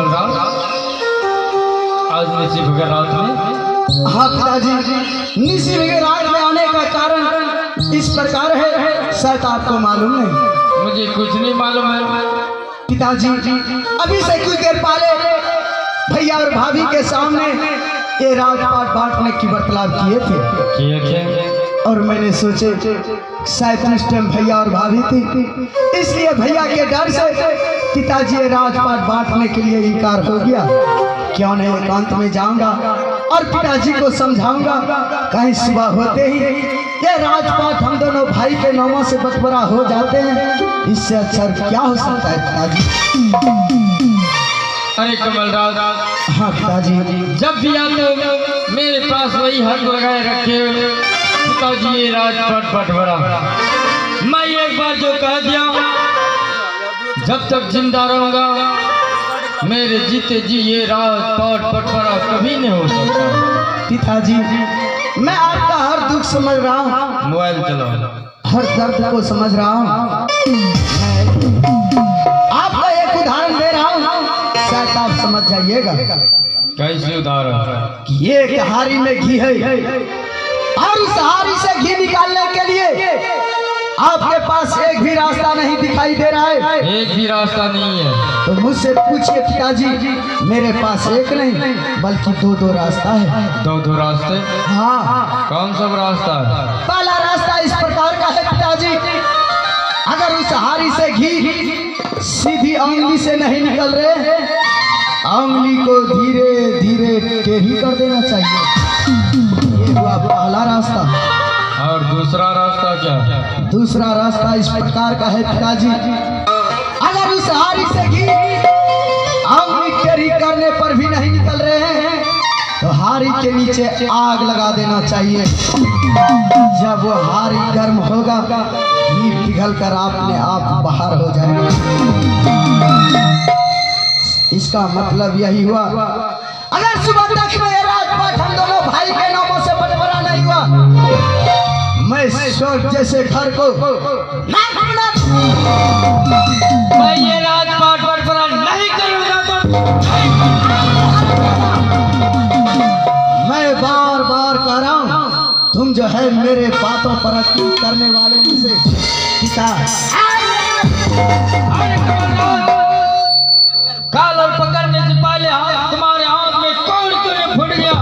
कमलराज, आज निशी रात में? हाँ पिताजी, निशी रात में आने का कारण इस प्रकार है, शायद आपको मालूम नहीं। मुझे कुछ नहीं मालूम है पिताजी। अभी से कुछ देर पहले भैया और भाभी के सामने ये राजपाट बांटने की बर्ताव किए थे और मैंने सोचे शायद उस टाइम भैया और भाभी थी, इसलिए भैया के डर से पिताजी ये राजपाट बांटने के लिए इनकार हो गया। क्यों नहीं एकांत में जाऊंगा और पिताजी को समझाऊंगा, कहीं सुबह होते ही ये राजपाट हम दोनों भाई के नामों से बंटवारा हो जाते हैं, इससे अच्छा क्या हो सकता है पिताजी। अरे कमलराज, हाँ पिताजी, जब भी आते हो मेरे पास वही हक लगाए रखे हुए पिताजी ये राजपाट बंटवारा। मैं एक बार जो कह दिया, जब तक जिंदा रहूंगा मेरे जीते जी ये राजपाट बंटवारा कभी नहीं हो सकता। पिताजी मैं आपका हर दुख समझ रहा हूँ, मोबाइल चलाओ, हर दर्द को समझ रहा हूँ। आपका एक उदाहरण दे रहा हूँ, शायद आप समझ जाइएगा। कैसे उदाहरण? ये कहारी में घी है और उस हारी से घी निकालने के लिए आपके पास एक भी रास्ता नहीं दिखाई दे रहा है। एक भी रास्ता नहीं है तो मुझसे पूछिए पिताजी, मेरे पास एक नहीं बल्कि दो रास्ता है। दो रास्ते? हाँ। कौन सा रास्ता है? पहला रास्ता इस प्रकार का है पिताजी, अगर उस हारी से घी सीधी उंगली से नहीं निकल रहे, उंगली को धीरे धीरे टेढ़ी कर देना चाहिए। ये हुआ पहला रास्ता। और दूसरा रास्ता क्या? दूसरा रास्ता इस प्रकार का है पिताजी, अगर उस हारी से घी उंगली टेढ़ी करने पर भी नहीं निकल रहे हैं तो हारी के नीचे आग लगा देना चाहिए। जब वो हारी गर्म होगा घी पिघल कर अपने आप बाहर हो जाएगा। इसका मतलब यही हुआ, अगर सुबह तक में राजपाट हम दोनों भाई के नामों से बंटवारा नहीं हुआ, मैं स्वर्ग जैसे घर को मैं ये राजपाट बंटवारा नहीं करूंगा। मैं बार बार कह रहा हूँ, तुम जो है मेरे बातों पर यकीन करने वाले में से पिता। काल और पकड़ने से पहले तुम्हारे हाथ में कौन क्यों फूट गया?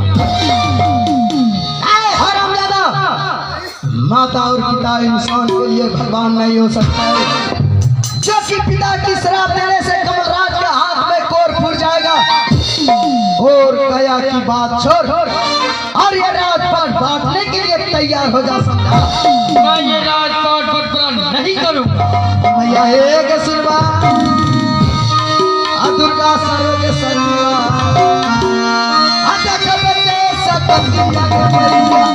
माता और पिता इंसान के लिए भगवान नहीं हो सकता है, जो कि पिता की शराब देने से कमलराज के हाथ में कोर फूट जाएगा। और कया की बात छोड़ और ये राजपाट बांटने के लिए तैयार हो जा सकता। मैं ये राजपाट बंटवारा नहीं करूंगा। मैया एक सुनवा दुर्गा सरोज सनवा अजक बते सकत जग करिया।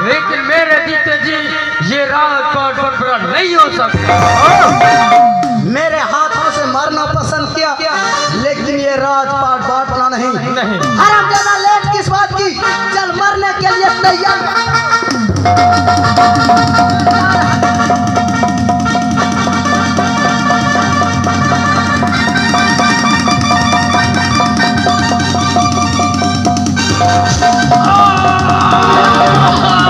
लेकिन मेरे जीते जी ये राजपाट बंटवारा नहीं हो सकता। मेरे हाथों से मरना पसंद किया, लेकिन ये राजपाट बांटना नहीं। हराम ज्यादा लेट किस बात की, चल मरने के लिए तैयार। आ!